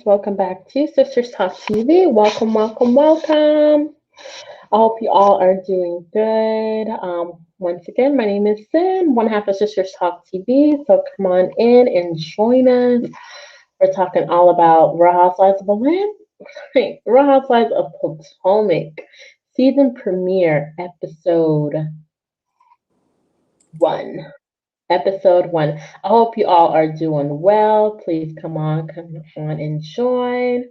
Welcome back to Sisters Talk TV. Welcome, welcome, welcome. I hope you all are doing good. Once again, my name is Sin, one half of Sisters Talk TV. So come on in and join us. We're talking all about Real Housewives of Atlanta, Real Housewives of Potomac, season premiere, one. Episode one. I hope you all are doing well. Please come on and join.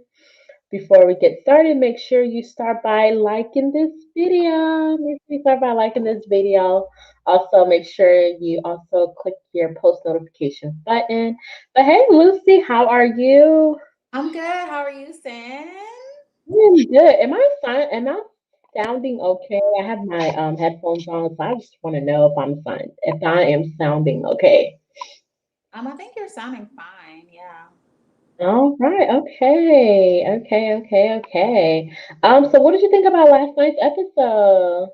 Before we get started, make sure you start by liking this video. Make sure you start by liking this video. Also, make sure you also click your post notifications button. But hey, Lucy, how are you? I'm good. How are you, Sam? I'm good. Am I sounding okay? I have my headphones on, so I just want to know if I am sounding okay. I think you're sounding fine. Yeah. All right. Okay. Okay. So what did you think about last night's episode?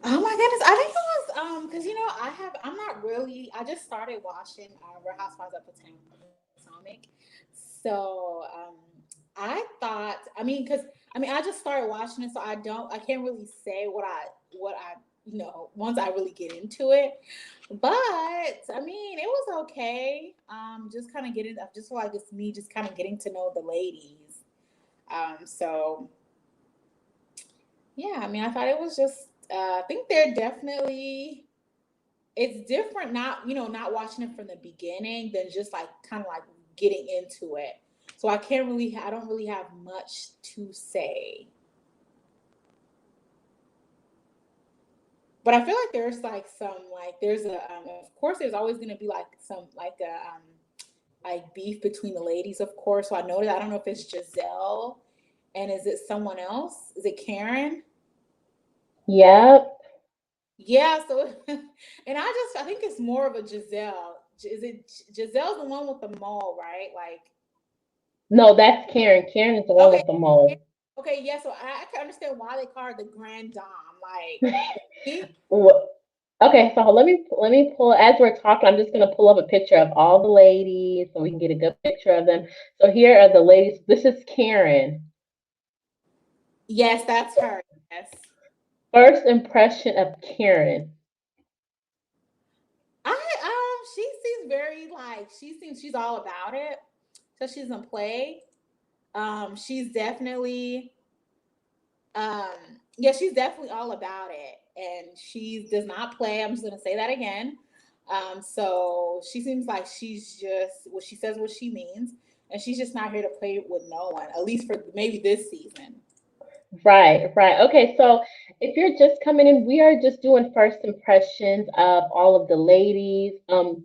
Oh my goodness. I think it was because I'm not really. I just started watching Real Housewives of Potomac, so I thought. I just started watching it, so I can't really say what I once I really get into it. But I mean, it was okay. Just kind of getting. I just feel like it's me just kind of getting to know the ladies. So yeah, I mean, I thought it was just. I think they're definitely. It's different not watching it from the beginning than just like kind of like getting into it. So I don't really have much to say. But I feel like there's like there's of course there's always going to be like some like beef between the ladies, of course. So I know that I don't know if it's Giselle and is it someone else? Is it Karen? Yep. Yeah, so I think it's more of a Giselle. Is it Giselle's the one with the mole, right? Like, No, that's Karen. Karen is the one okay, with the mole. okay, yeah. So I can understand why they call her the Grand Dame. Like, he- Wh- Okay, so let me pull as we're talking. I'm just gonna pull up a picture of all the ladies so we can get a good picture of them. So here are the ladies. This is Karen. yes, that's her. Yes, First impression of Karen. she seems very like she seems she's all about it. So she doesn't play. She's definitely um she's definitely all about it, and she does not play. I'm just gonna say that again. So she seems like she's just what she says, what she means, and she's just not here to play with no one. At least for maybe this season. Right. Okay, so if you're just coming in, we are just doing first impressions of all of the ladies.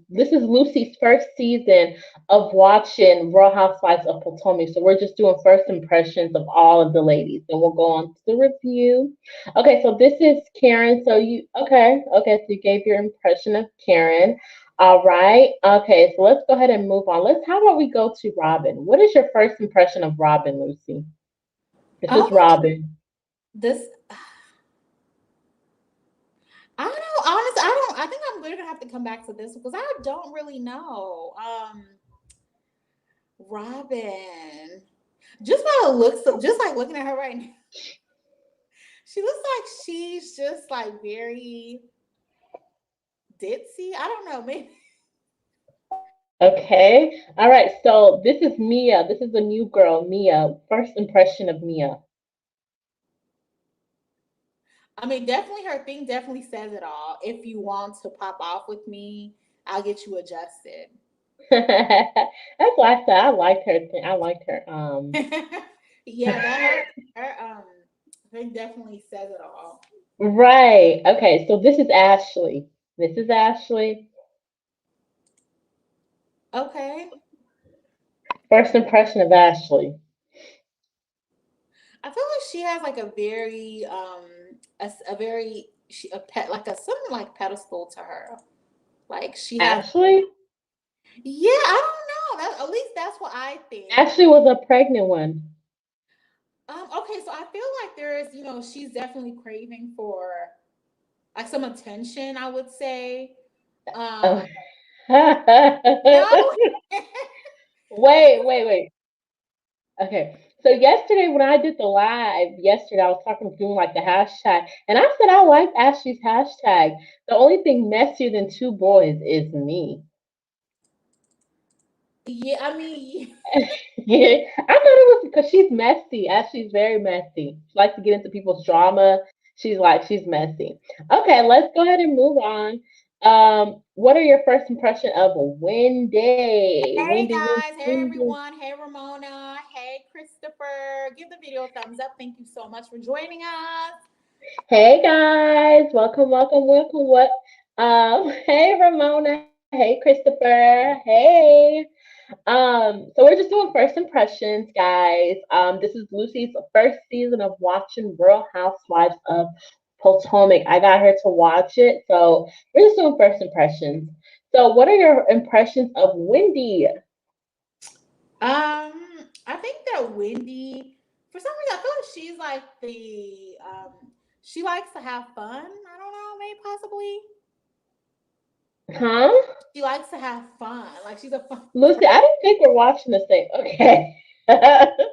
This is Lucy's first season of watching Real Housewives of Potomac, so we're just doing first impressions of all of the ladies, and we'll go on to the review. Okay, so this is Karen. So you gave your impression of Karen. All right. Okay, so let's go ahead and move on. How about we go to Robin? What is your first impression of Robin, Lucy? This is Oh, Robin. this I don't know. Honestly, I don't. I think we're gonna have to come back to this because I don't really know. Robin, just by the looks of, just like looking at her right now, she looks like she's just like very ditzy. I don't know. Maybe Okay. All right. So this is Mia. This is the new girl, Mia. First impression of Mia. I mean, definitely her thing definitely says it all. If you want to pop off with me, I'll get you adjusted. That's why I said I liked her. I liked her. Yeah, that her thing definitely says it all. Right. Okay. So this is Ashley. This is Ashley. Okay, First impression of Ashley. I feel like she has like a very a very a pet like a something like pedestal to her. Like she has, Ashley. yeah, I don't know. At least that's what I think. Ashley was a pregnant one. Okay, so I feel like there is, she's definitely craving for like some attention, I would say. Oh. Um, no, wait. Okay. So yesterday when I did the live, yesterday I was talking doing like the hashtag, and I said I like Ashley's hashtag. The only thing messier than two boys is me. Yeah, I mean, Yeah, I thought it was because she's messy. Ashley's very messy. She likes to get into people's drama. She's messy. Okay, let's go ahead and move on. What are your first impression of Wendy? hey Wendy, Wendy, guys, hey Wendy. everyone, hey Ramona, hey Christopher. Give the video a thumbs up. Thank you so much for joining us. Hey guys, welcome. What? Hey Ramona. Hey Christopher. Hey. So we're just doing first impressions, guys. This is Lucy's first season of watching Real Housewives of Potomac. I got her to watch it, so we're just doing first impressions. So, what are your impressions of Wendy? I think that Wendy, for some reason, I feel like she's like she likes to have fun. I don't know, maybe possibly. Huh? She likes to have fun. Like she's a fun Lucy, I don't think we're watching the same. Okay. I don't know.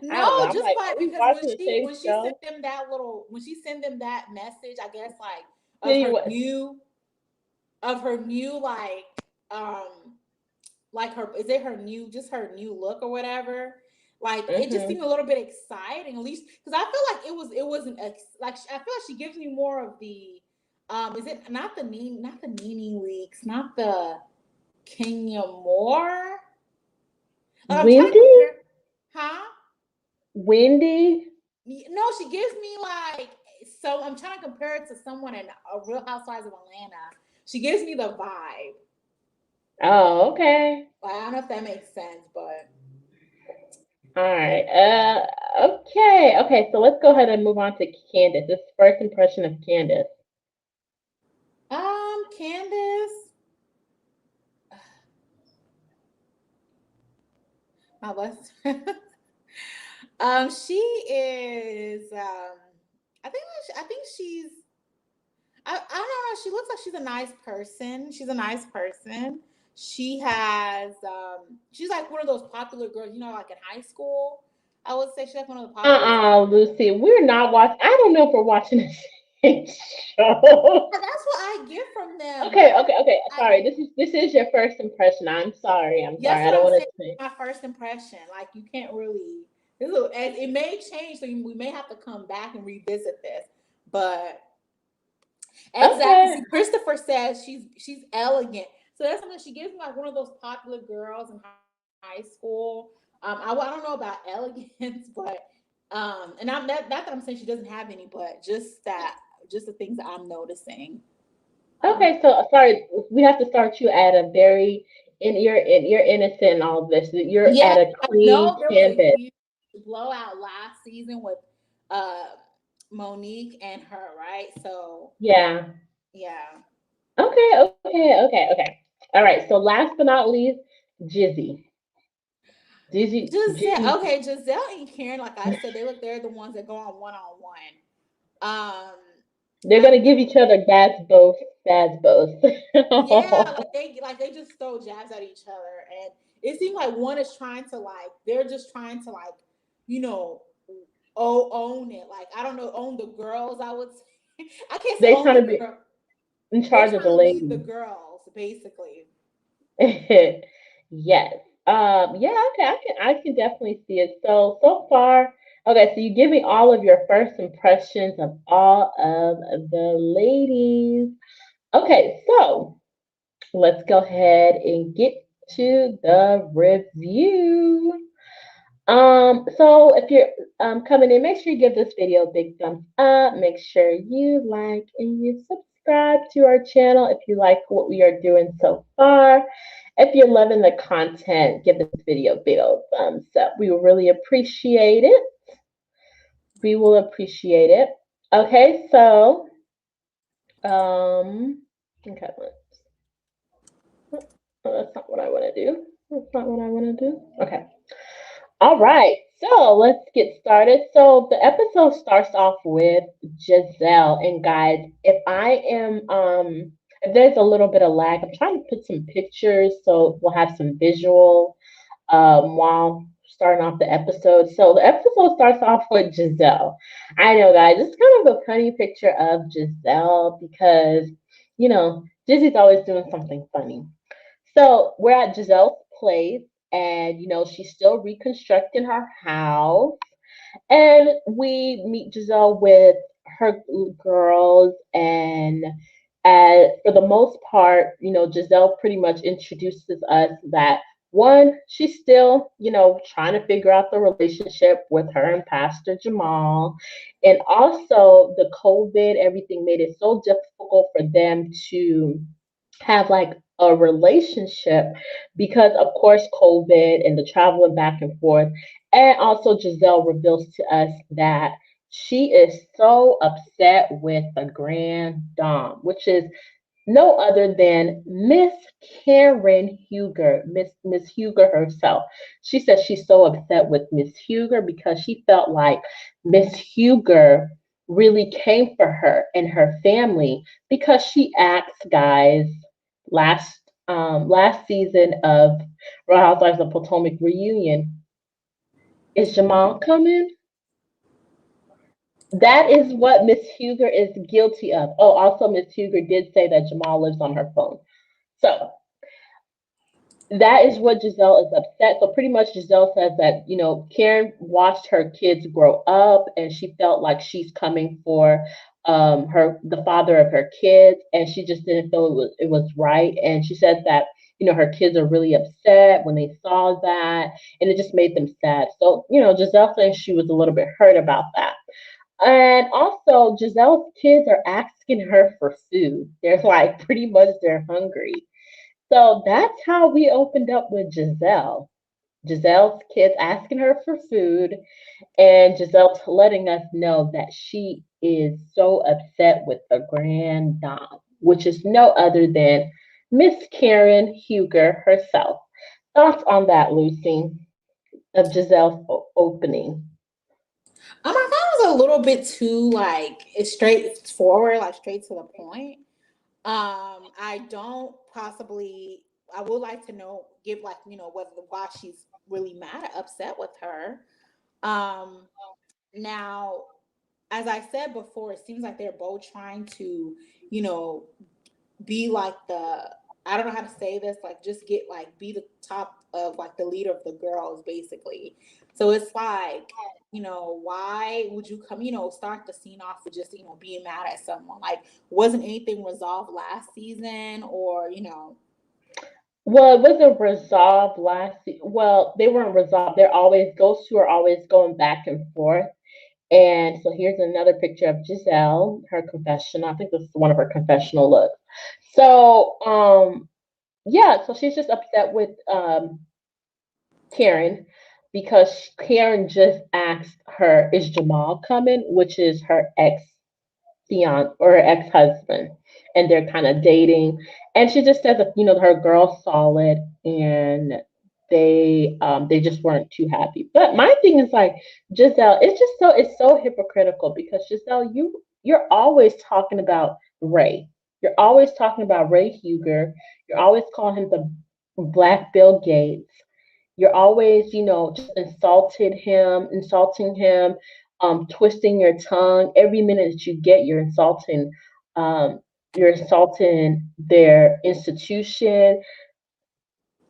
No, I'm just like, like are we because watching the same when she sent show? them that little when she sent them that message, I guess like of See her what? new of her new like her is it her new just her new look or whatever. Like it just seemed Mm-hmm. a little bit exciting, at least because I feel like it wasn't like I feel like she gives me more of the is it not the Nene leaks, not the Kenya Moore. Like I'm trying to Wendy? compare, huh? Wendy? No, she gives me like so. I'm trying to compare it to someone in a Real Housewives of Atlanta. She gives me the vibe. Oh, okay. Like, I don't know if that makes sense, but All right. Okay. So let's go ahead and move on to Candace. This is first impression of Candace. Candace, my best friend. She is. I think she's. I don't know. She looks like she's a nice person. She's a nice person. She has. She's like one of those popular girls. You know, like in high school. I would say she's like one of the popular. Lucy, we're not watching. I don't know if we're watching the same show. That's what I get from them. Okay. I Sorry. This is your first impression. I'm sorry. I'm That's sorry. I what don't I'm want saying. to say. My first impression, like you can't really. It may change, so we may have to come back and revisit this. But exactly, Okay. see, Christopher says she's elegant, so that's something she gives me like one of those popular girls in high school. I don't know about elegance, but and I'm not that I'm saying she doesn't have any, but just the things that I'm noticing. Um, Okay. So sorry. We have to start you at a very. You're innocent in all of this. You're Yeah, at a I clean know there was a canvas. huge blowout last season with uh Monique and her, right? So Yeah. yeah. Okay. All right. So last but not least, Jizzy. Jizzy. Giselle and Karen, like I said, they're the ones that go on one. Um They're I gonna give each other bad both. Yeah, like they just throw jabs at each other, and it seems like one is trying to like they're just trying to like you know own it. Like I don't know, own the girls. I would say I can't say They own trying the to be girl. in They're charge of the trying to lead the ladies. girls, basically. Yes. Yeah, okay, I can definitely see it. So far, okay, so you give me all of your first impressions of all of the ladies. Okay, so let's go ahead and get to the review. So if you're coming in, make sure you give this video a big thumbs up. Make sure you like and you subscribe to our channel if you like what we are doing so far. If you're loving the content, give this video a big old thumbs up. We will really appreciate it. We will appreciate it. Okay, so okay, that's not what I want to do. That's not what I want to do. Okay. All right, so let's get started. So the episode starts off with Giselle, and guys, if there's a little bit of lag, I'm trying to put some pictures so we'll have some visual. while starting off the episode. So the episode starts off with Giselle. I know, guys, it's kind of a funny picture of Giselle because, Dizzy's always doing something funny. So we're at Giselle's place, and she's still reconstructing her house. And we meet Giselle with her girls, and for the most part, Giselle pretty much introduces us that one, she's still, trying to figure out the relationship with her and Pastor Jamal. And also the COVID, everything made it so difficult for them to have like a relationship because of course COVID and the traveling back and forth. And also Giselle reveals to us that she is so upset with the grand dame, which is no other than Miss Karen Huger, Miss Huger herself. She says she's so upset with Miss Huger because she felt like Miss Huger really came for her and her family because she asked guys last season of Real Housewives of Potomac reunion, is Jamal coming? That is what Miss Huger is guilty of. Oh, also Miss Huger did say that Jamal lives on her phone. So that is what Giselle is upset. So pretty much Giselle says that, Karen watched her kids grow up and she felt like she's coming for the father of her kids, and she just didn't feel it was right. And she said that, her kids are really upset when they saw that, and it just made them sad. So, Giselle says she was a little bit hurt about that. And also Giselle's kids are asking her for food. They're like pretty much they're hungry. So that's how we opened up with Giselle. Giselle's kids asking her for food, and Giselle letting us know that she is so upset with the grand dame, which is no other than Miss Karen Huger herself. Thoughts on that, Lucy, of Giselle's opening? I thought it was a little bit too like it's straightforward, like straight to the point. I don't possibly. I would like to know, give like whether why she's really mad, upset with her. Um, Now, as I said before, it seems like they're both trying to, you know, be like the, I don't know how to say this, like just get like be the top of like the leader of the girls basically. So it's like, why would you come, start the scene off with just, being mad at someone? Like, wasn't anything resolved last season, or. Well, it wasn't resolved well, they weren't resolved. They're always those two are always going back and forth. And so here's another picture of Giselle, her confession. I think this is one of her confessional looks. So, yeah, so she's just upset with Karen because Karen just asked her, "Is Jamal coming?" Which is her ex fiance or her ex-husband, and they're kind of dating. And she just says that her girl's solid, and they just weren't too happy. But my thing is like Giselle, it's so hypocritical because Giselle, you're always talking about Ray. You're always talking about Ray Huger. You're always calling him the Black Bill Gates. You're always, just insulting him, twisting your tongue. Every minute that you get, um, you're insulting their institution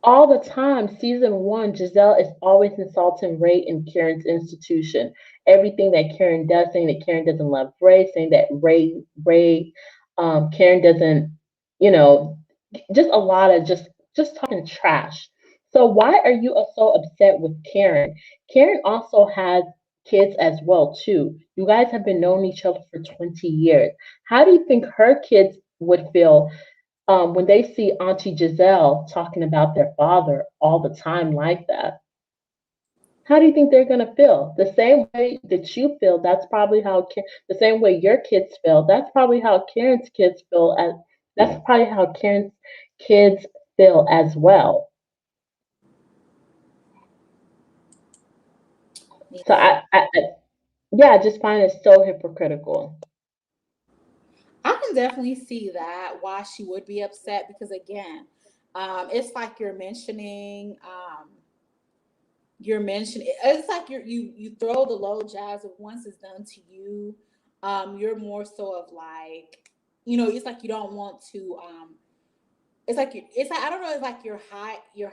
all the time. Season one, Giselle is always insulting Ray and Karen's institution. Everything that Karen does, saying that Karen doesn't love Ray, saying that Karen doesn't, you know, just a lot of just talking trash. So why are you so upset with Karen? Karen also has kids as well too. You guys have been knowing each other for 20 years. How do you think her kids would feel when they see Auntie Giselle talking about their father all the time like that? How do you think they're going to feel? The same way that you feel, that's probably the same way your kids feel, that's probably how Karen's kids feel. That's probably how Karen's kids feel as well. So yeah, I just find it so hypocritical. I can definitely see that why she would be upset because again, it's like you're mentioning. you're mentioning it's like you throw the low jabs, but once it's done to you, you're more so of like, it's like you don't want to it's like it's like I don't know, it's like you're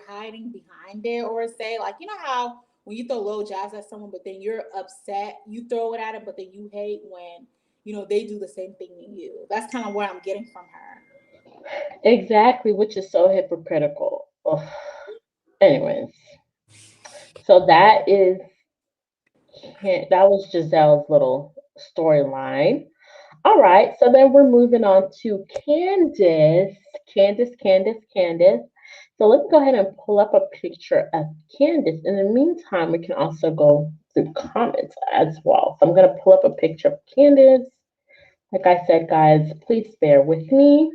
hiding behind it, or say like, how when you throw low jabs at someone, but then you're upset, you throw it at them, but then you hate when they do the same thing to you. That's kind of what I'm getting from her. Exactly, which is so hypocritical. Ugh. Anyways, so that was Giselle's little storyline. All right, so then we're moving on to Candace. Candace. So let's go ahead and pull up a picture of Candace. In the meantime, we can also go through comments as well. So I'm going to pull up a picture of Candace. Like I said, guys, please bear with me.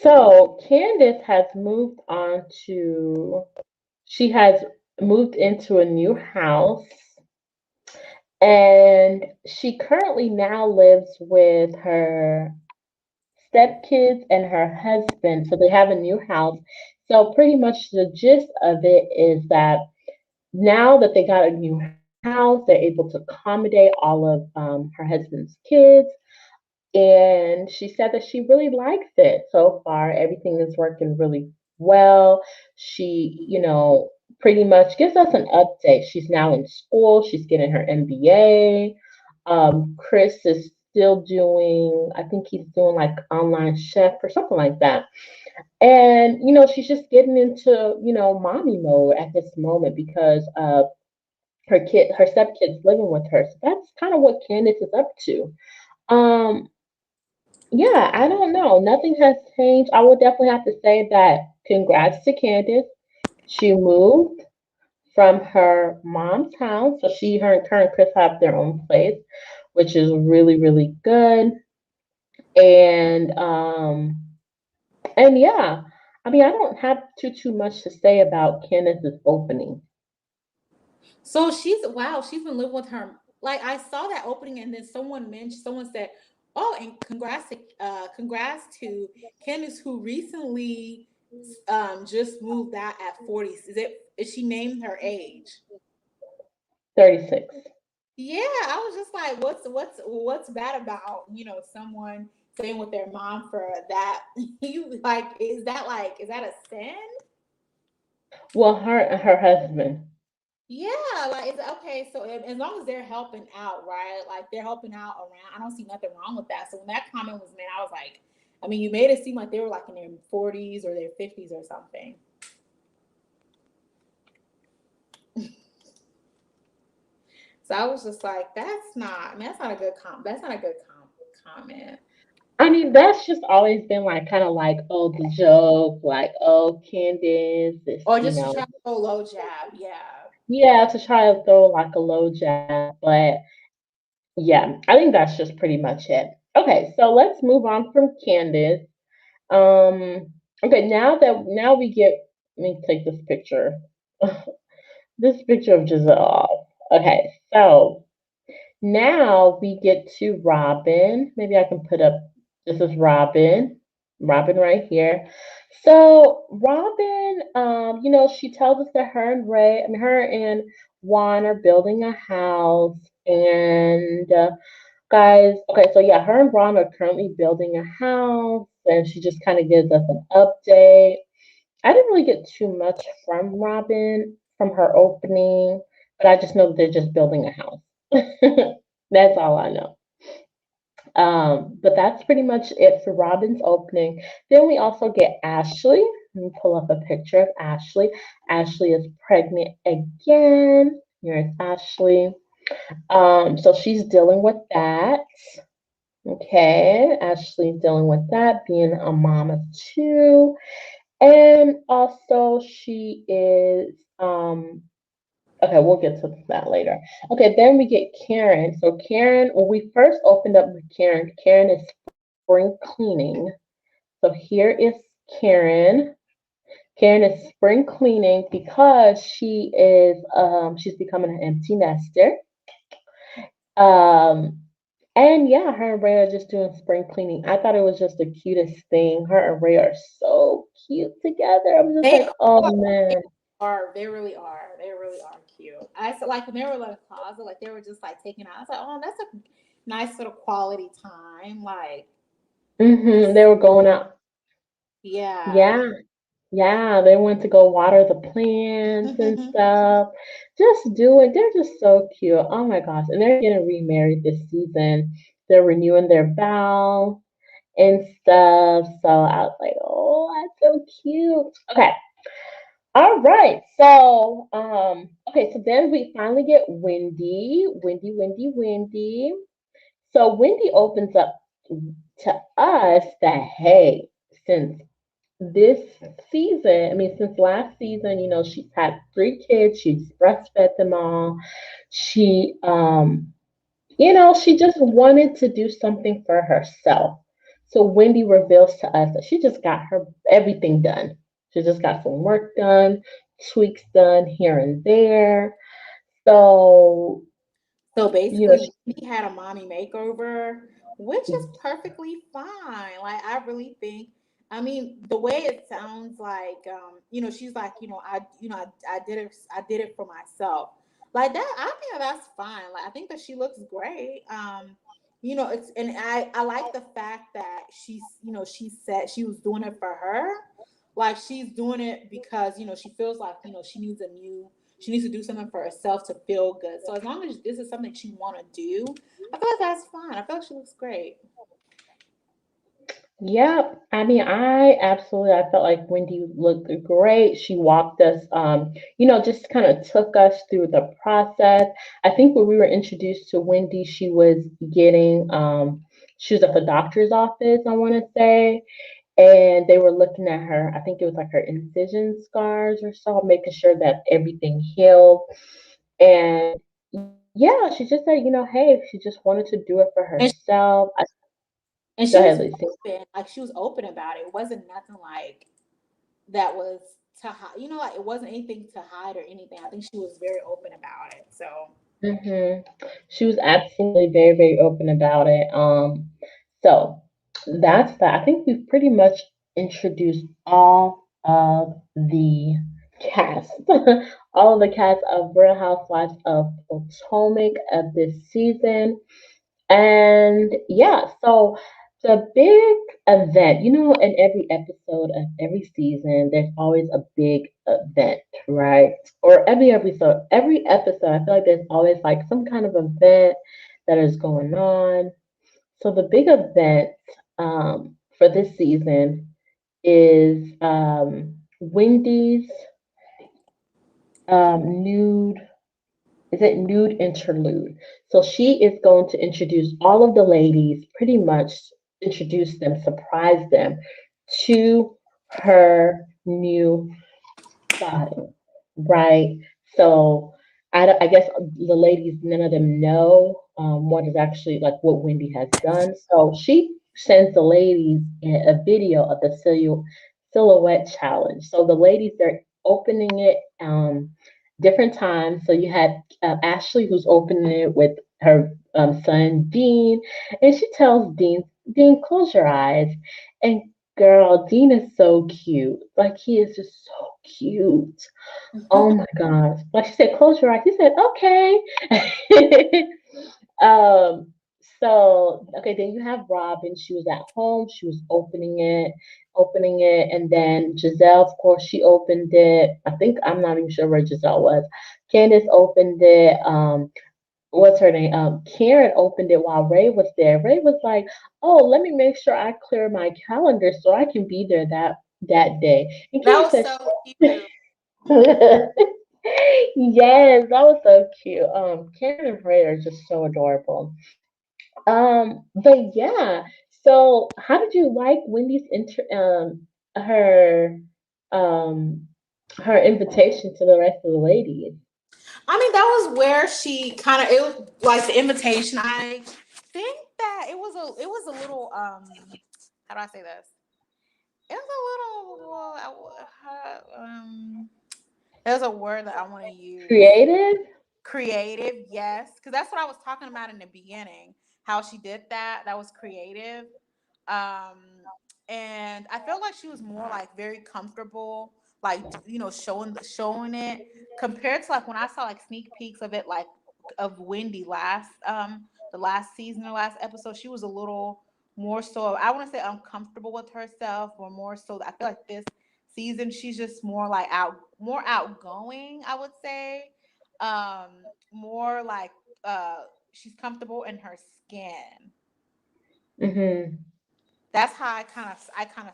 So Candace has moved on to, she has moved into a new house, and she currently now lives with her stepkids and her husband. So they have a new house. So pretty much the gist of it is that now that they got a new house, they're able to accommodate all of her husband's kids. And she said that she really likes it so far. Everything is working really well. She, pretty much gives us an update. She's now in school, she's getting her MBA. Chris is still doing, I think he's doing like online chef or something like that. And, she's just getting into, mommy mode at this moment because her stepkids living with her. So that's kind of what Candace is up to. Um, yeah, I don't know. Nothing has changed. I would definitely have to say that congrats to Candace. She moved from her mom's house. So her and Chris have their own place, which is really, really good. And and yeah, I mean, I don't have too much to say about Candace's opening. So she's been living with her. Like I saw that opening, and then someone said, "Oh, and congrats to Candace, who recently just moved out at 40. Is she named her age?" 36. Yeah, I was just like, what's bad about someone staying with their mom for that? You like, is that a sin? Well, her and her husband. Yeah, like it's okay. So as long as they're helping out, right? Like they're helping out around, I don't see nothing wrong with that. So when that comment was made, I was like, I mean, you made it seem like they were like in their 40s or their 50s or something. So I was just like, I mean, that's not a good comment. I mean, that's just always been like kind of like, oh, the joke, like, oh, Candace, this, Or just to try to go low jab, yeah. yeah, to try to throw like a low jab. But yeah, I think that's just pretty much it. Okay, so let's move on from Candace. Um, okay, now we get, let me take this picture. This picture of Giselle. Okay, so now we get to Robin. Maybe I can put up, this is Robin. Robin right here. So Robin, she tells us that her and Juan are building a house. And guys, okay, so yeah, her and Ron are currently building a house, and she just kind of gives us an update. I didn't really get too much from Robin from her opening, but I just know that they're just building a house. That's all I know. But that's pretty much it for Robin's opening. Then we also get Ashley. Let me pull up a picture of Ashley. Ashley is pregnant again. Here's Ashley. So she's dealing with that. Okay, Ashley's dealing with that, being a mom of two. And also she is okay, we'll get to that later. Okay, then we get Karen. So Karen, when we first opened up with Karen is spring cleaning. So here is Karen. Karen is spring cleaning because she's becoming an empty nester. Um, and yeah, her and Ray are just doing spring cleaning. I thought it was just the cutest thing. Her and Ray are so cute together. I was just They like, oh are. man. They really are. They really are cute. I said like when they were in the closet, like they were just like taking out. I was like, oh, that's a nice little quality time. Like They just were going out. yeah. Yeah, yeah. They went to go water the plants and stuff. Just do it. They're just so cute. Oh my gosh. And they're getting remarried this season. They're renewing their vow and stuff. So I was like, oh, that's so cute. Okay. All right. So, okay, so then we finally get Wendy. Wendy. So Wendy opens up to us that hey, since this season, I mean, since last season, she's had 3 kids, she's breastfed them all. She she just wanted to do something for herself. So Wendy reveals to us that she just got her everything done. She just got some work done, tweaks done here and there. So, So you know, basically, he had a mommy makeover, which is perfectly fine. Like I really think, I mean, the way it sounds like, she's like, I did it for myself. Like that, I think that's fine. Like I think that she looks great. It's and I like the fact that she said she was doing it for her. Like she's doing it because she feels like she needs to do something for herself to feel good. So as long as this is something she want to do, I feel like that's fine. I feel like she looks great. yep. I mean, I felt like Wendy looked great. She walked us, just kind of took us through the process. I think when we were introduced to Wendy, she was at the doctor's office, I want to say, and they were looking at her. I think it was like her incision scars or so, making sure that everything healed. And yeah, she just said, hey, she just wanted to do it for And herself. and Go she ahead, was Lucy. open, like she was open about it. It wasn't nothing like that was to hide. Like it wasn't anything to hide or anything. I think she was very open about it. So hmm She was absolutely very, very open about it. So that's that. I think we've pretty much introduced all of the cast, all of the cast of Real Housewives of Potomac of this season. And yeah, so the big event, in every episode of every season, there's always a big event, right? Or every episode, I feel like there's always like some kind of event that is going on. So the big event for this season is Wendy's nude is it Nude Interlude? So she is going to introduce all of the ladies, pretty much introduce them, surprise them to her new body, right? So I guess the ladies, none of them know what is actually like what Wendy has done. So she sends the ladies a video of the silhouette challenge. So the ladies are opening it different times. So you had Ashley who's opening it with her son Dean, and she tells Dean, close your eyes. And girl, Dean is so cute. Like he is just so cute. Oh my gosh. Like she said, close your eyes. He said, okay. um, so okay, then you have Robin. She was at home, she was opening it, and then Giselle, of course, she opened it. I think I'm not even sure where Giselle was. Candace opened it. What's her name? Karen opened it while Ray was there. Ray was like, "Oh, let me make sure I clear my calendar so I can be there that day." And that Karen was said, so cute. "Yes, that was so cute." Karen and Ray are just so adorable. But yeah. So, how did you like Wendy's her um her invitation to the rest of the ladies? I mean, that was where she kind of it was like the invitation. I think that it was a little how do I say this? it was a little. There's a word that I want to use. Creative? Creative, yes, because that's what I was talking about in the beginning. How she did that. That was creative. Um, and I felt like she was more like very comfortable, like showing it compared to like when I saw like sneak peeks of it, like of Wendy last the last season or last episode. She was a little more so. I want to say uncomfortable with herself, or more so. I feel like this season she's just more like more outgoing. I would say, more like she's comfortable in her skin. Hmm. That's how I kind of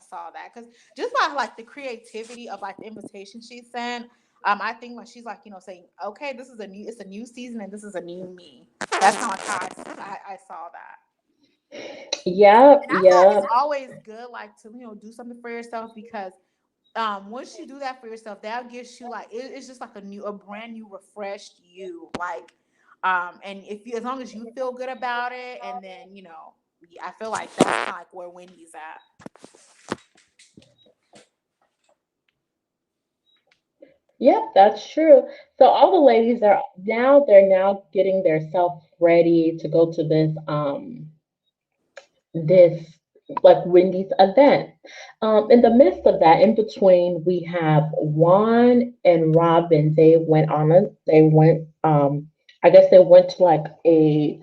saw that, because just by like the creativity of like the invitation she sent, I think like she's like saying, okay, it's a new season and this is a new me. That's kind of like how I saw that. Yep, And I feel like it's yep. always good like to do something for yourself, because once you do that for yourself, that gives you like it's just like a brand new refreshed you, like and if you, as long as you feel good about it, and then I feel like that's kind of like where Wendy's at. Yep, that's true. So all the ladies are now they're now getting their self ready to go to this like Wendy's event. In the midst of that, in between, we have Juan and Robin. They went, I guess they went to like a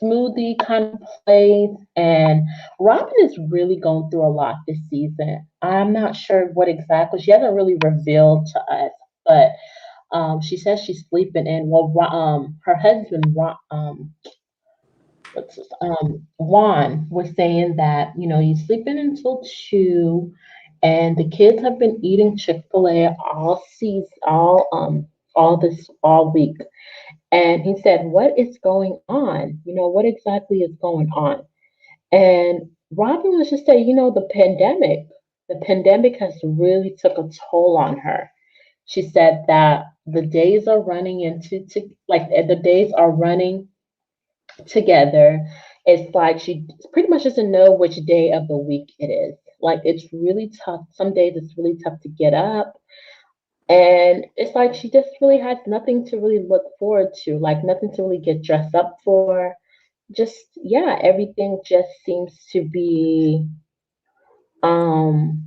smoothie kind of place. And Robin is really going through a lot this season. I'm not sure what exactly, she hasn't really revealed to us, but she says she's sleeping in. Well, her husband, Juan was saying that he's sleeping until 2, and the kids have been eating Chick-fil-A all season, all week. And he said, "What is going on? What exactly is going on?" And Robin was just saying, the pandemic. The pandemic has really took a toll on her. She said that the days are running like the days are running together. It's like she pretty much doesn't know which day of the week it is. Like it's really tough. Some days it's really tough to get up. And it's like she just really has nothing to really look forward to, like nothing to really get dressed up for. Just, yeah, everything just seems to be, um,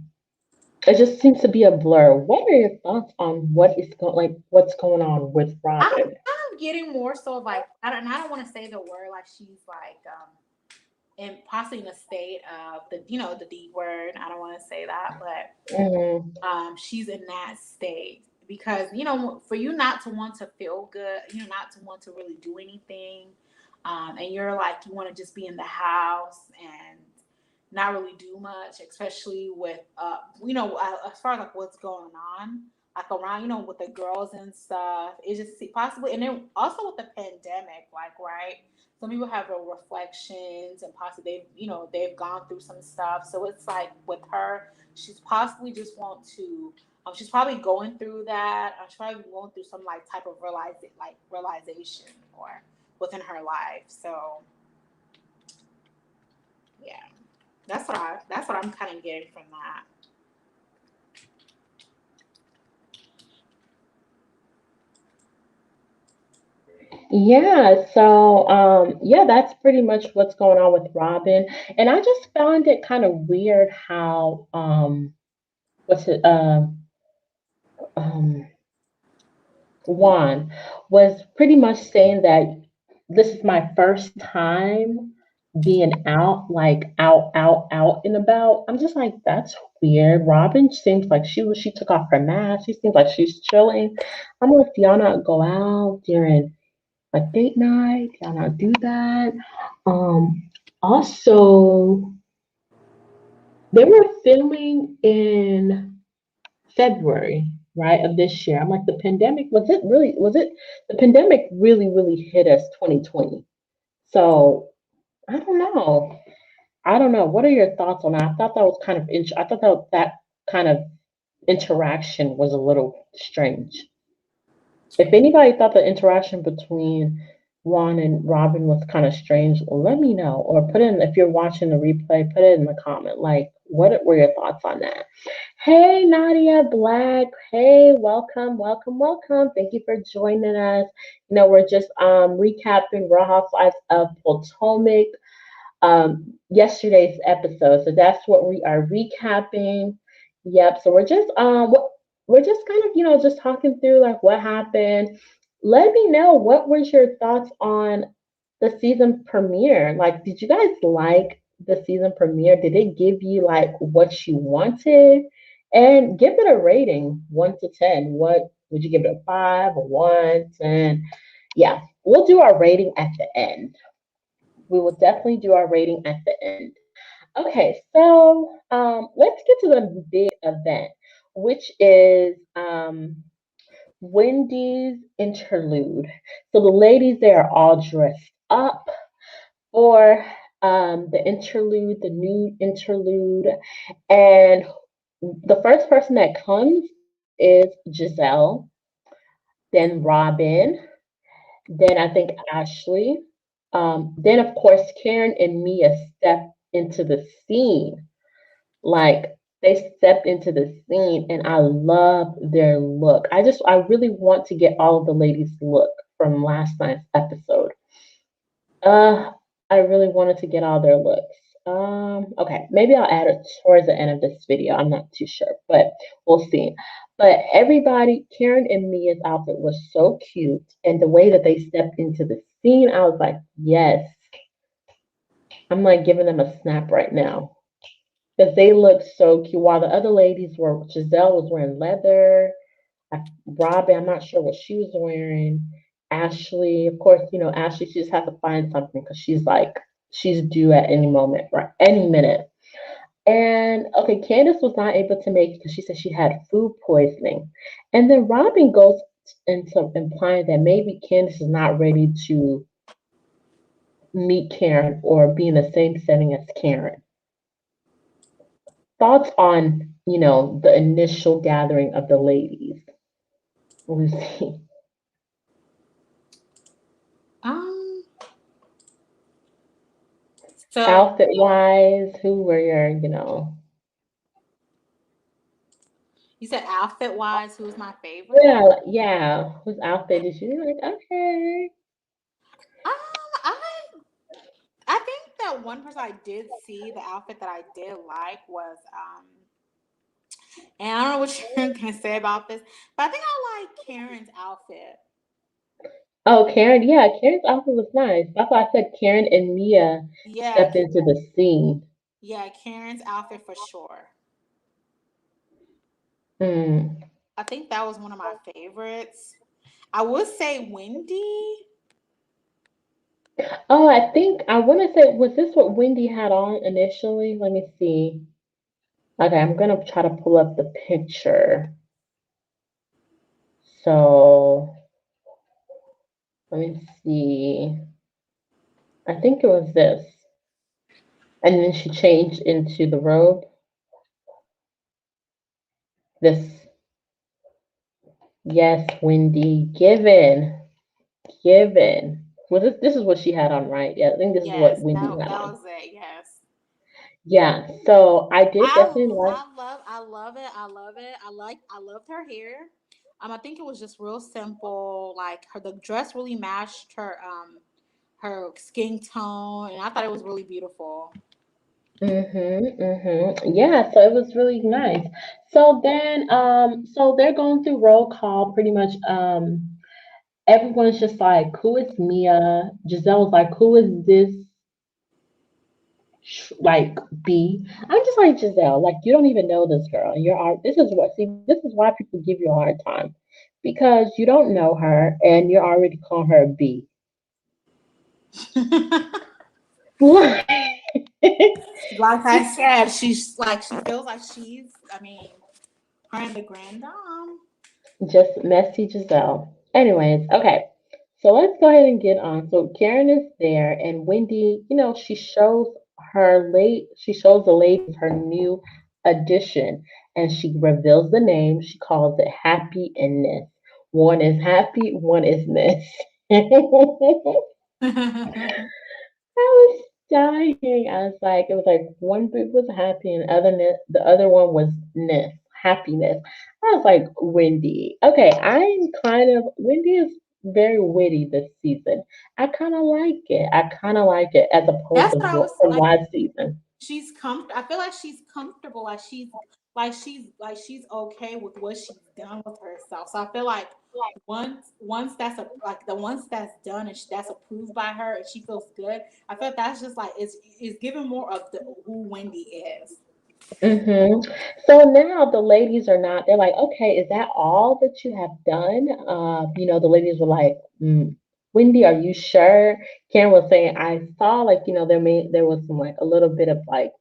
it just seems to be a blur. What are your thoughts on what's going on with I'm Robin? kind of getting more so of like I don't want to say the word like she's like in possibly in a state of the D word. I don't want to say that, but Hmm. she's in that state, because for you not to want to feel good, not to want to really do anything, and you're like you want to just be in the house and not really do much, especially with as far as like what's going on like around with the girls and stuff. It's just possibly, and then also with the pandemic, like, right, some people have reflections and possibly they've gone through some stuff, so it's like with her, she's possibly just want to she's probably going through that. She's probably going through some like type of realization or within her life. So yeah, that's what I'm kind of getting from that. Yeah, so yeah, that's pretty much what's going on with Robin. And I just found it kind of weird how what's it um Juan was pretty much saying that this is my first time being out, like out and about. I'm just like, that's weird. Robin seems like she took off her mask. She seems like she's chilling. I'm like, do y'all not go out during like date night? Do y'all not do that? Um, Also, they were filming in February, right, of this year. I'm like, the pandemic really hit us 2020. So I don't know. I don't know. What are your thoughts on that? I thought that was kind of I thought that kind of interaction was a little strange. If anybody thought the interaction between Juan and Robin was kind of strange, let me know. Or put in, if you're watching the replay, put it in the comment. Like, What were your thoughts on that? Hey, Nadia Black. Hey, welcome, welcome, welcome. Thank you for joining us. We're just recapping Real Housewives of Potomac, yesterday's episode. So that's what we are recapping. Yep. So we're just kind of just talking through like what happened. Let me know, what was your thoughts on the season premiere? Like, did you guys like the season premiere? Did it give you like what you wanted? And give it a rating, 1 to 10. What would you give it, a five, a one, 10? Yeah, we'll do our rating at the end. We will definitely do our rating at the end. Okay, so let's get to the big event, which is Wendy's interlude. So the ladies, they are all dressed up for the interlude, the nude interlude. And the first person that comes is Giselle, then Robin, then I think Ashley. Then of course Karen and Mia step into the scene. Like, they stepped into the scene and I love their look. I really want to get all of the ladies' look from last night's episode. Uh I really wanted to get all their looks. Okay, maybe I'll add it towards the end of this video. I'm not too sure, but we'll see. But everybody, Karen and Mia's outfit was so cute, and the way that they stepped into the scene, I was like, yes, I'm like giving them a snap right now because they looked so cute. While the other ladies were, Giselle was wearing leather. Robin, I'm not sure what she was wearing. Ashley, of course, Ashley, she just has to find something because she's due at any moment, right? Any minute. And okay, Candace was not able to make it because she said she had food poisoning. And then Robin goes into implying that maybe Candace is not ready to meet Karen or be in the same setting as Karen. Thoughts on, the initial gathering of the ladies, Lucy? Um. So Outfit wise, who were your, you said outfit wise, who's my favorite? yeah, yeah, whose outfit did you like? Okay. Um, I I think that one person I did see the outfit that I did like was and I don't know what you're gonna say about this, but I think I like Karen's outfit. Oh, Karen, yeah, Karen's outfit was nice. That's why I said Karen and Mia Yeah, stepped into the scene. yeah, Karen's outfit for sure. Hmm. I think that was one of my favorites. I would say Wendy. Oh, I think I want to say, was this what Wendy had on initially? Let me see. Okay, I'm gonna try to pull up the picture. So let me see. I think it was this. And then she changed into the robe. This, yes, Wendy, given. Was this is what she had on, right? Yeah, I think this is what Yes, Wendy that had that on. was it. Yes. Yeah, so I did I definitely like. I love it. I love it. I loved her hair. I think it was just real simple. Like the dress really matched her skin tone, and I thought it was really beautiful. Yeah, so it was really nice. So then, so they're going through roll call pretty much. Everyone's just like, who is Mia? Giselle's like, who is this? Like B. I'm just like, Giselle, like, you don't even know this girl. This is what, see, this is why people give you a hard time because you don't know her and you're already calling her a B. Like I said, she's like she feels like she's. I mean, her and the grand dame. Just messy Giselle. Anyways, okay. So let's go ahead and get on. So Karen is there, and Wendy, she shows the ladies her new addition, and she reveals the name. She calls it Happy and Ness. One is happy, one is Ness. That was dying. I was like, it was like one bit was happy and the other one was ness, happiness. I was like, Wendy. Okay, I'm kind of Wendy is very witty this season. I kind of like it. I kind of like it as opposed That's to what I was from like. last season. She's I feel like she's comfortable. Like she's okay with what she's done with herself. So I feel like once that's like the once that's done and that's approved by her and she feels good. I feel like that's just like it's giving more of the who Wendy is. hmm So now the ladies are not, they're like, okay, is that all that you have done? The ladies were like, Wendy, are you sure? Karen was saying, I saw like, there was some like a little bit of like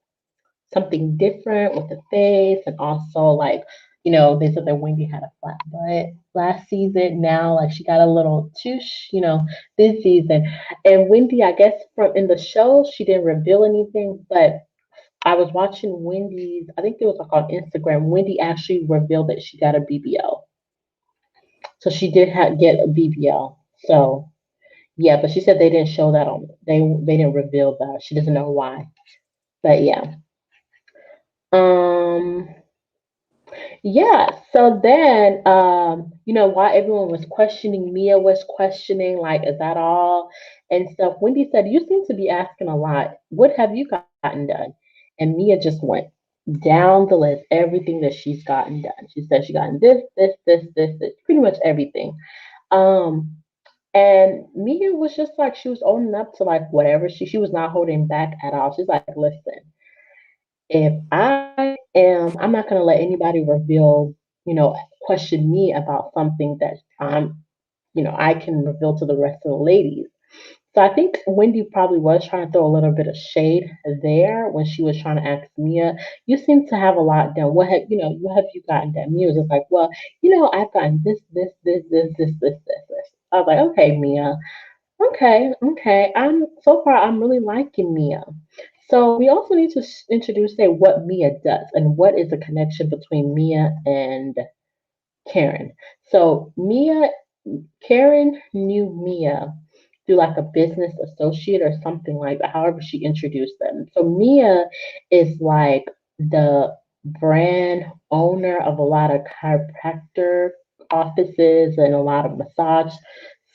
something different with the face and also like, they said that Wendy had a flat butt last season. Now like she got a little tush, this season. And Wendy, I guess from in the show, she didn't reveal anything, but I was watching Wendy's, I think it was like on Instagram. Wendy actually revealed that she got a BBL. So she did get a BBL. So yeah, but she said they didn't show that on they didn't reveal that. She doesn't know why. But yeah. Um Yeah, so then, why everyone was questioning, Mia was questioning, like, is that all? And stuff. Wendy said, you seem to be asking a lot. What have you gotten done? And Mia just went down the list, everything that she's gotten done. She said she gotten this, pretty much everything. Um, and Mia was just like, she was owning up to like whatever she was not holding back at all. She's like, listen, I'm not going to let anybody reveal, question me about something that I can reveal to the rest of the ladies. So I think Wendy probably was trying to throw a little bit of shade there when she was trying to ask Mia, you seem to have a lot done. What have you gotten done? Mia was just like, well, I've gotten this. I was like, okay, Mia. Okay, okay. I'm really liking Mia. So we also need to introduce say what Mia does and what is the connection between Mia and Karen. So Karen knew Mia through like a business associate or something like that, however she introduced them. So Mia is like the brand owner of a lot of chiropractor offices and a lot of massage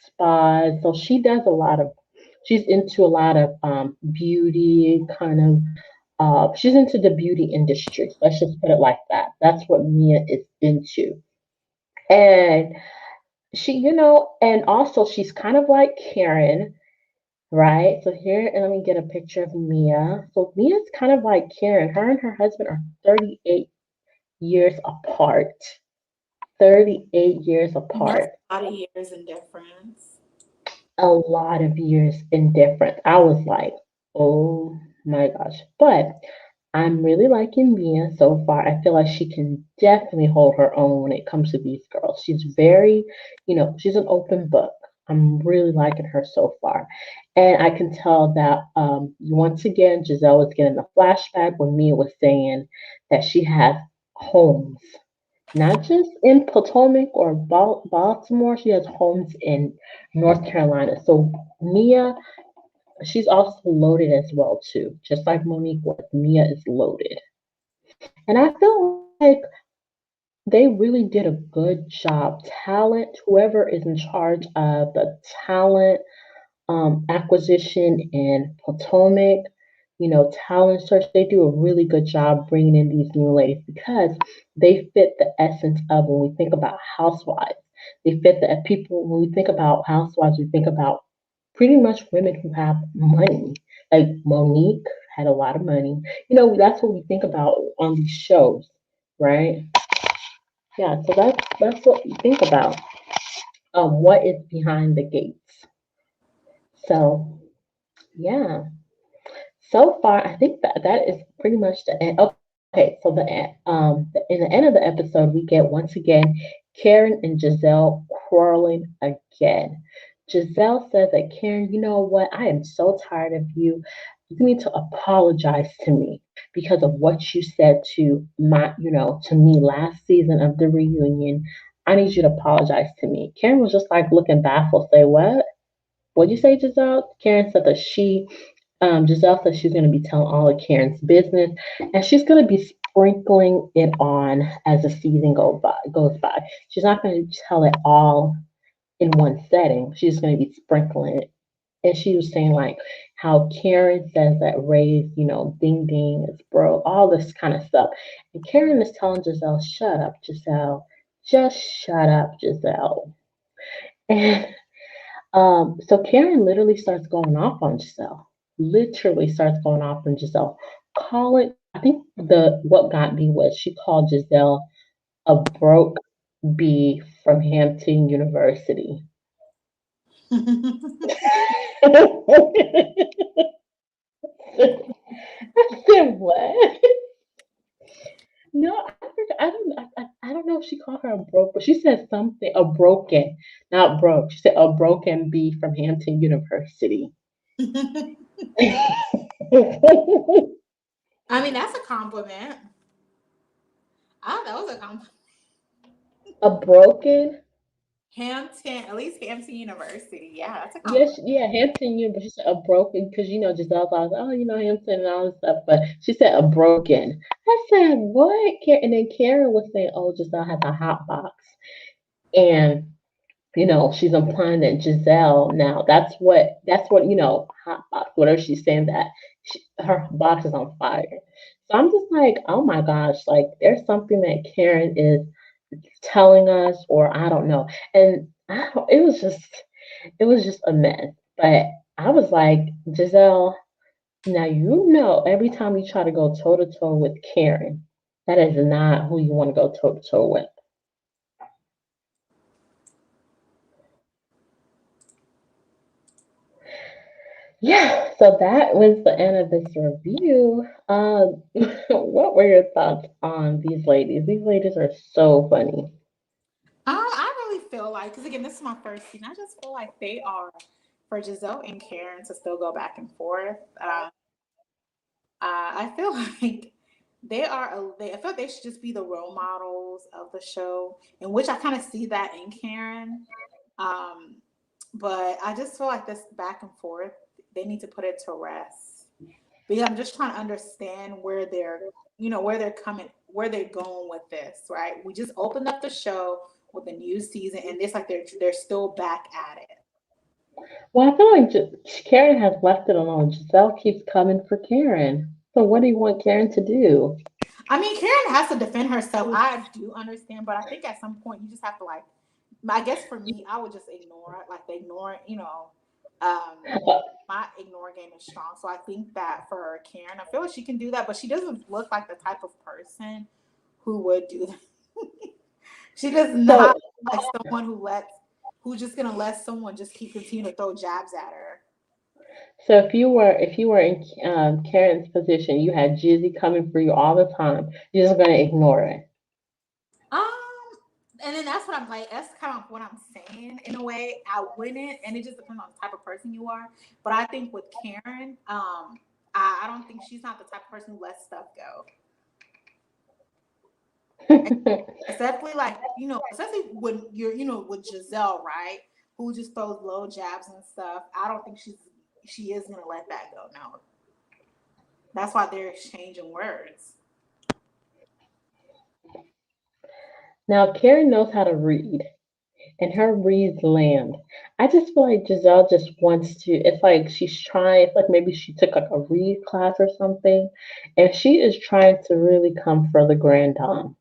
spas. So she's into a lot of beauty kind of she's into the beauty industry. Let's just put it like that. That's what Mia is into. And and also she's kind of like Karen, right? So here, and let me get a picture of Mia. So Mia's kind of like Karen. Her and her husband are 38 years apart. 38 years And that's apart. a lot of years in difference. A lot of years in difference. I was like, oh my gosh. But I'm really liking Mia so far. I feel like she can definitely hold her own when it comes to these girls. She's very, she's an open book. I'm really liking her so far. And I can tell that once again, Giselle was getting a flashback when Mia was saying that she has homes, not just in Potomac or Baltimore, she has homes in North Carolina. So Mia, she's also loaded as well too. Just like Monique was, Mia is loaded. And I feel like they really did a good job. Talent, whoever is in charge of the talent acquisition in Potomac, talent search, they do a really good job bringing in these new ladies because they fit the essence of when we think about housewives. They fit the people, when we think about housewives, we think about pretty much women who have money. Like Monique had a lot of money. That's what we think about on these shows, right? Yeah, so that's what we think about. What is behind the gates. So yeah. So far, I think that is pretty much the end. Okay, so in the end of the episode, we get once again Karen and Giselle quarreling again. Giselle says that Karen, you know what? I am so tired of you. You need to apologize to me because of what you said to me last season of the reunion. I need you to apologize to me. Karen was just like looking baffled, say, what? What'd you say, Giselle? Karen said that she Giselle says she's going to be telling all of Karen's business, and she's going to be sprinkling it on as the season goes by. She's not going to tell it all in one setting. She's going to be sprinkling it. And she was saying like how Karen says that Ray's, ding ding is broke, all this kind of stuff. And Karen is telling Giselle, "Shut up, Giselle. Just shut up, Giselle." And so Karen literally starts going off on Giselle. Literally starts going off on Giselle. I think the what got me was she called Giselle a broke bee from Hampton University. I said what? No, I don't know if she called her a broke, but she said something a broken, not broke. She said a broken bee from Hampton University. I mean, that's a compliment. That was a compliment. A broken. Hampton, at least Hampton University. Yeah, that's a compliment. Yes, yeah, Hampton U, but she said a broken because Giselle's always, oh, Hampton and all this stuff, but she said a broken. I said what? And then Karen was saying, oh, Giselle has a hot box, and she's implying that Giselle now that's what hot box, whatever she's saying that her box is on fire. So I'm just like, oh my gosh, like there's something that Karen is telling us, or I don't know, and it was just a mess. But I was like, Giselle, now every time you try to go toe to toe with Karen, that is not who you want to go toe to toe with. Yeah, so that was the end of this review. What were your thoughts on these ladies? These ladies are so funny. I really feel like, because again, this is my first scene. I just feel like they are, for Giselle and Karen to still go back and forth. I feel like they are. I feel like they should just be the role models of the show, in which I kind of see that in Karen. Um, but I just feel like this back and forth, they need to put it to rest, because I'm just trying to understand where they're coming, where they're going with this. Right? We just opened up the show with a new season, and it's like they're still back at it. Well, I feel like Karen has left it alone. Giselle keeps coming for Karen. So what do you want Karen to do? I mean, Karen has to defend herself. I do understand, but I think at some point you just have to like. I guess for me, I would just ignore it. Like ignore it. My ignore game is strong. So I think that for Karen, I feel like she can do that, but she doesn't look like the type of person who would do that. She does So, not look like someone who's just gonna let someone just keep continue to throw jabs at her. so if you were in Karen's position, you had Jizzy coming for you all the time. You're just gonna ignore it. Um, and then that's what I'm like. That's kind of what I'm saying in a way. I wouldn't, and it just depends on the type of person you are. But I think with Karen, I don't think she's not the type of person who lets stuff go. Especially like especially when you're with Giselle, right? Who just throws low jabs and stuff. I don't think she is gonna let that go. No, that's why they're exchanging words. Now Karen knows how to read, and her reads land. I just feel like Giselle just wants to. It's like she's trying. It's like maybe she took like a read class or something, and she is trying to really come for the grand dame.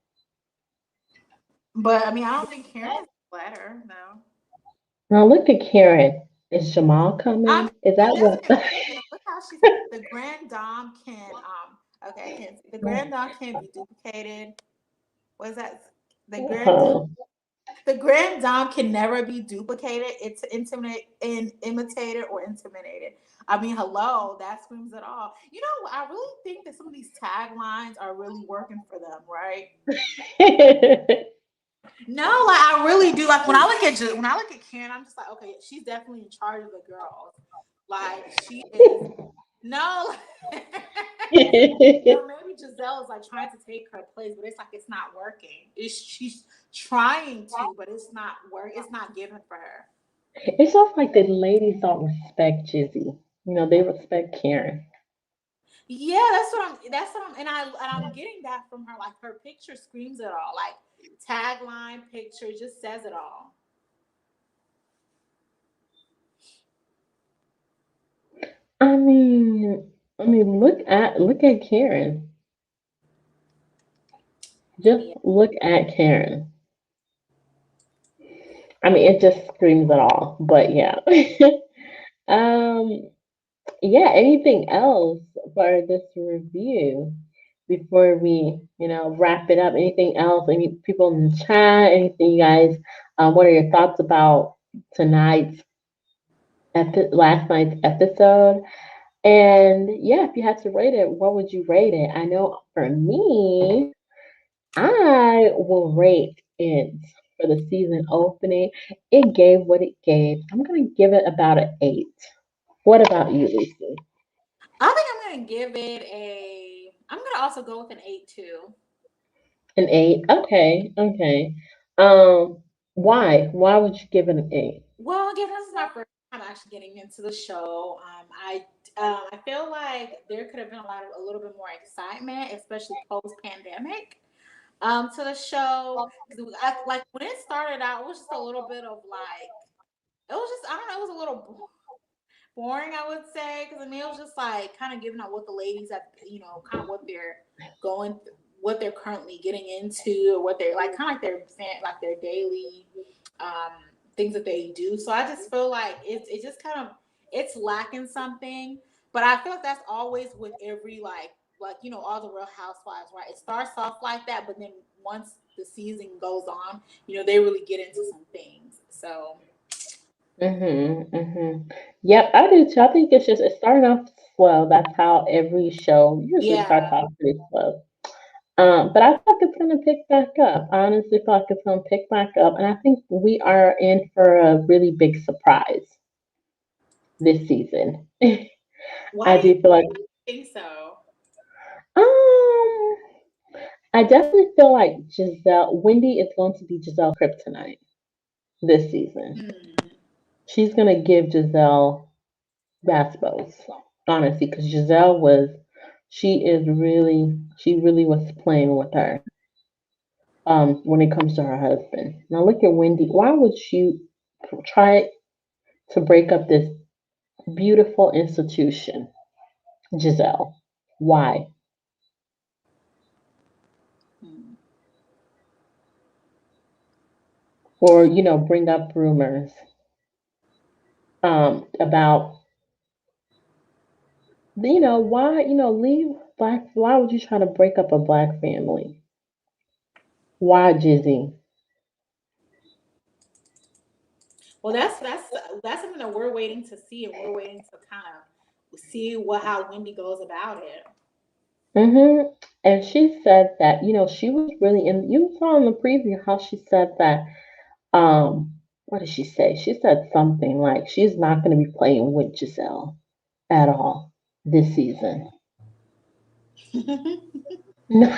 But I mean, I don't think Karen is a letter. No. Now look at Karen. Is Jamal I mean, coming? Is it that doesn't what? get weird. Look how she's the grand dame can okay, I can't see. The grand dame can be duplicated. What is that? The grand Huh. the grand dame can never be duplicated. It's imitated or intimidated. I mean, hello, that screams it all. I really think that some of these taglines are really working for them, right? No, like I really do. Like when I look at Karen, I'm just like, okay, she's definitely in charge of the girls. Like she is. No, maybe Giselle is like trying to take her place, but it's like it's not working. She's trying to, but it's not work. It's not given for her. It's just like the ladies don't respect Jizzy. They respect Karen. Yeah, and I'm getting that from her. Like her picture screams it all. Like tagline picture just says it all. I mean, look at Karen. Just Yeah. look at Karen. I mean, it just screams it all. But yeah. um, yeah, anything else for this review before we, wrap it up? Anything else? Any people in the chat? Anything, you guys? What are your thoughts about tonight's last night's episode? And yeah, if you had to rate it, what would you rate it? I know for me, I will rate it for the season opening. It gave what it gave. I'm gonna give it about an 8. What about you, Lucy? I think I'm gonna give it a. I'm gonna also go with an 8 too. An 8? Okay, okay. Um, why? Why would you give it an 8? Well, again, this is my first time actually getting into the show. I feel like there could have been a little bit more excitement, especially post pandemic, to the show. Because like when it started out, it was just a little bit of like it was just I don't know, it was a little boring, I would say, because I mean it was just like kind of giving out what the ladies have, kind of what they're what they're currently getting into, or what they're like, kind of like their daily um, things that they do. So I just feel like it's just kind of it's lacking something. But I feel like that's always with every all the Real Housewives, right? It starts off like that, but then once the season goes on, they really get into some things. So Yep, I do too. I think it's starting off slow. That's how every show usually starts yeah. off pretty slow. But I feel like it's gonna pick back up. I honestly feel like it's gonna pick back up, and I think we are in for a really big surprise this season. Why I do you do feel like, think so? um, I definitely feel like Wendy is going to be Giselle's kryptonite this season. Hmm. She's gonna give Giselle Raspos, honestly, because she really was playing with her when it comes to her husband. Now look at Wendy. Why would you try to break up this beautiful institution, Giselle? Why? Hmm. Or, bring up rumors about, why, leave black, why would you try to break up a black family? Why, Jizzy? Well, that's something that we're waiting to see, and we're waiting to kind of see how Wendy goes about it. And she said that, she was really in, you saw in the preview how she said that, what did she say? She said something like she's not going to be playing with Giselle at all this season. No.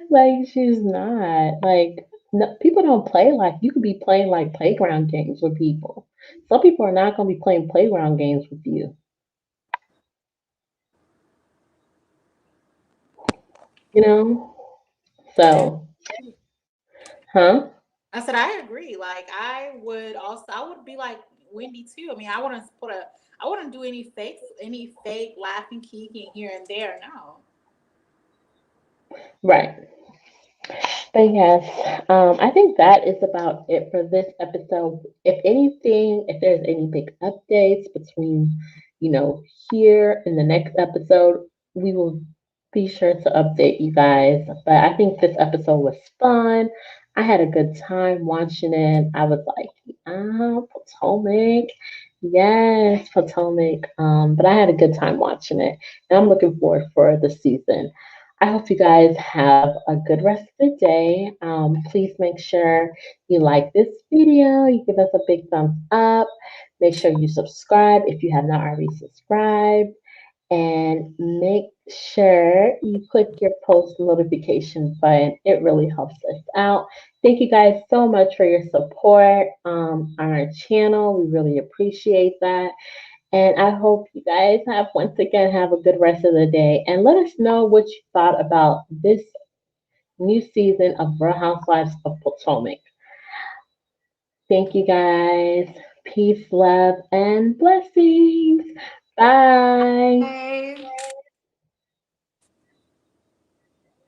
Like she's not. Like no, people don't play like you could be playing like playground games with people. Some people are not going to be playing playground games with you. You know. I So, huh? I said I agree. Like I would be like Wendy too. I mean, I wouldn't do any fake laughing, kicking here and there. No. Right. But yes, I think that is about it for this episode. If anything, if there's any big updates between, you know, here in the next episode, we will be sure to update you guys. But I think this episode was fun. I had a good time watching it. I was like, Potomac. Yes, Potomac. But I had a good time watching it. And I'm looking forward for the season. I hope you guys have a good rest of the day. Please make sure you like this video, you give us a big thumbs up. Make sure you subscribe if you have not already subscribed. And make sure you click your post notification button. It really helps us out. Thank you guys so much for your support on our channel. We really appreciate that. And I hope you guys have once again have a good rest of the day. And let us know what you thought about this new season of Real Housewives of Potomac. Thank you guys. Peace, love, and blessings. Bye. Bye.